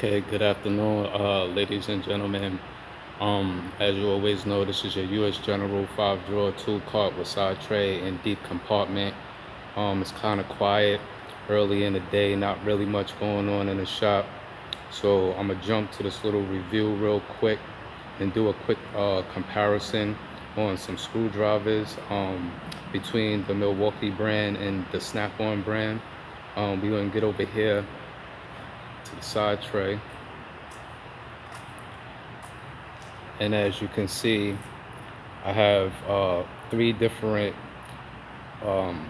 Okay, good afternoon, ladies and gentlemen. As you always know, this is your U.S. General 5-drawer tool cart with side tray and deep compartment. It's kind of quiet early in the day, not really much going on in the shop. So I'm gonna jump to this little review real quick and do a quick comparison on some screwdrivers between the Milwaukee brand and the Snap-on brand. We're gonna get over here to the side tray. And as you can see, I have three different um,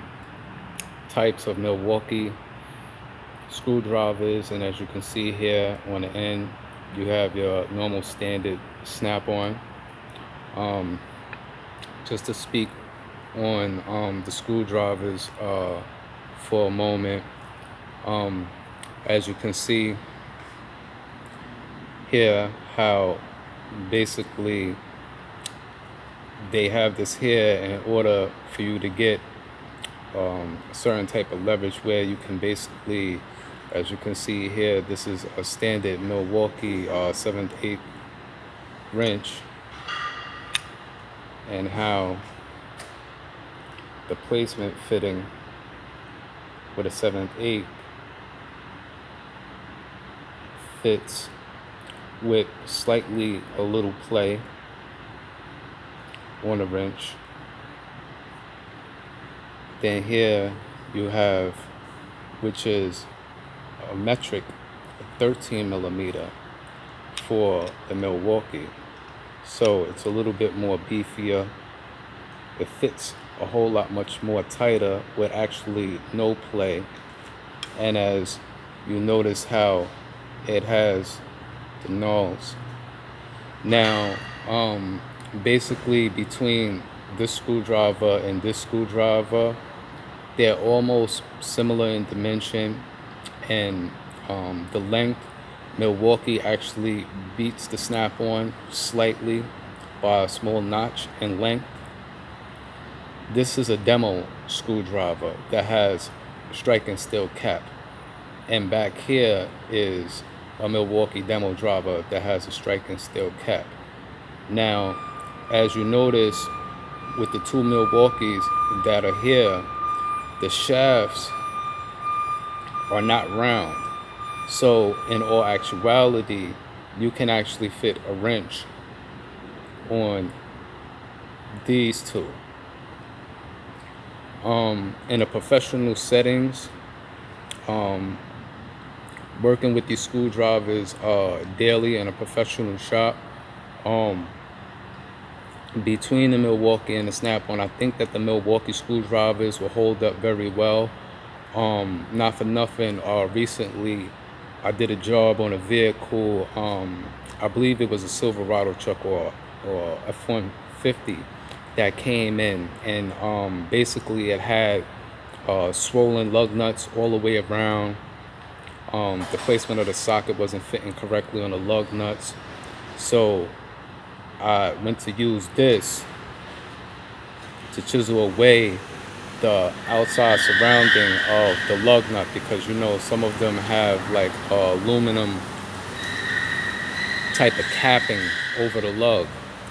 types of Milwaukee screwdrivers. And as you can see here on the end, you have your normal standard snap-on. Just to speak on the screwdrivers for a moment, as you can see here, how basically they have this here in order for you to get a certain type of leverage where you can basically, as you can see here, this is a standard Milwaukee 7/8 wrench, and how the placement fitting with a 7/8 fits with slightly a little play on the wrench. Then here you have, which is a metric 13 millimeter for the Milwaukee. So it's a little bit more beefier. It fits a whole lot much more tighter with actually no play. And as you notice how it has the nulls. Now, basically between this screwdriver and this screwdriver, they're almost similar in dimension, and the length. Milwaukee actually beats the Snap-on slightly by a small notch in length. This is a demo screwdriver that has a striking steel cap, and back here is a Milwaukee demo driver that has a striking steel cap. Now, as you notice with the two Milwaukees that are here, the shafts are not round. So in all actuality, you can actually fit a wrench on these two. In a professional settings, working with these screwdrivers daily in a professional shop, between the Milwaukee and the Snap-on, I think that the Milwaukee screwdrivers will hold up very well. Not for nothing, recently I did a job on a vehicle, I believe it was a Silverado truck or F-150 that came in, and basically it had swollen lug nuts all the way around. The placement of the socket wasn't fitting correctly on the lug nuts, so I went to use this to chisel away the outside surrounding of the lug nut, because you know some of them have like aluminum type of capping over the lug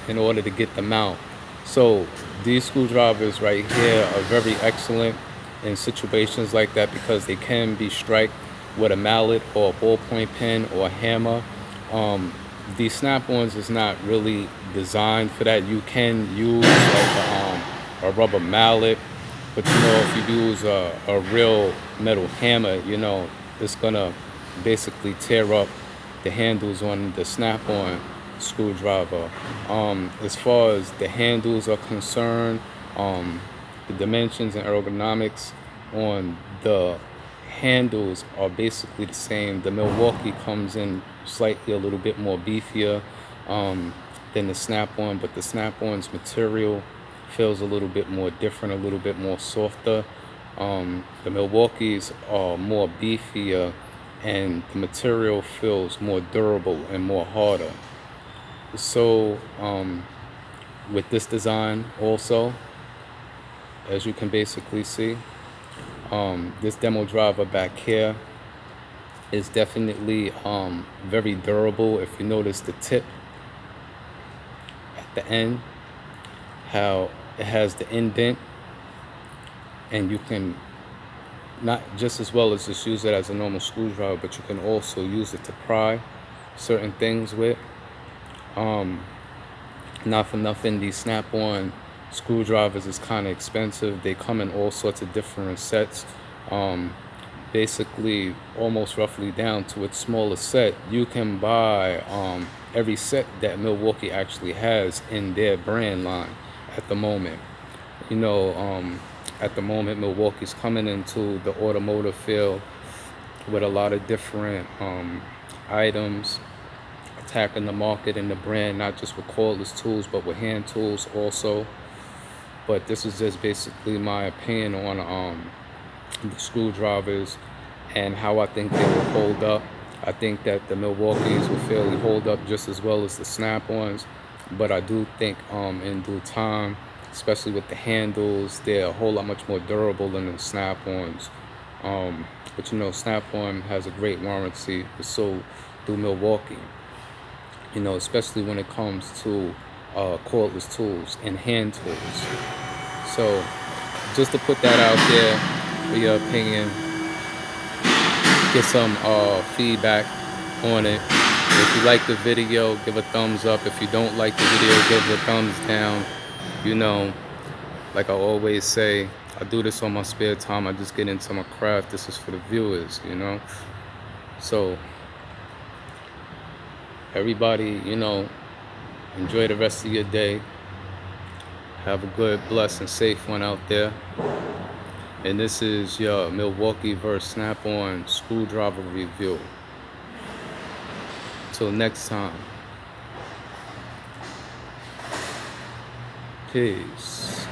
in order to get them out. So these screwdrivers right here are very excellent in situations like that, because they can be struck with a mallet or a ballpoint pen or a hammer. These Snap-ons is not really designed for that. You can use like a rubber mallet, but you know, if you use a real metal hammer, you know, it's gonna basically tear up the handles on the Snap-on screwdriver. As far as the handles are concerned, the dimensions and ergonomics on the handles are basically the same. The Milwaukee comes in slightly a little bit more beefier than the Snap-on, but the Snap-on's material feels a little bit more different, a little bit more softer. The Milwaukees are more beefier, and the material feels more durable and more harder. So with this design also, as you can basically see, this demo driver back here It's definitely very durable. If you notice the tip at the end, how it has the indent, and you can not just as well as just use it as a normal screwdriver, but you can also use it to pry certain things with. Not for nothing, these snap-on screwdrivers is kind of expensive. They come in all sorts of different sets. Basically, almost roughly down to its smallest set. You can buy every set that Milwaukee actually has in their brand line at the moment. You know, at the moment, Milwaukee's coming into the automotive field with a lot of different items, attacking the market and the brand, not just with cordless tools, but with hand tools also. But this is just basically my opinion on the screwdrivers and how I think they will hold up. I think that the Milwaukees will fairly hold up just as well as the snap-ons, but I do think in due time, especially with the handles, they're a whole lot much more durable than the snap-ons. But you know, snap-on has a great warranty, so do Milwaukee. You know, especially when it comes to cordless tools and hand tools. So just to put that out there for your opinion, get some feedback on it. If you like the video, give a thumbs up. If you don't like the video, give it a thumbs down. You know, like I always say, I do this on my spare time. I just get into my craft. This is for the viewers, you know. So everybody, you know, enjoy the rest of your day. Have a good, blessed, and safe one out there. And this is your Milwaukee vs. Snap-on screwdriver review. Till next time. Peace.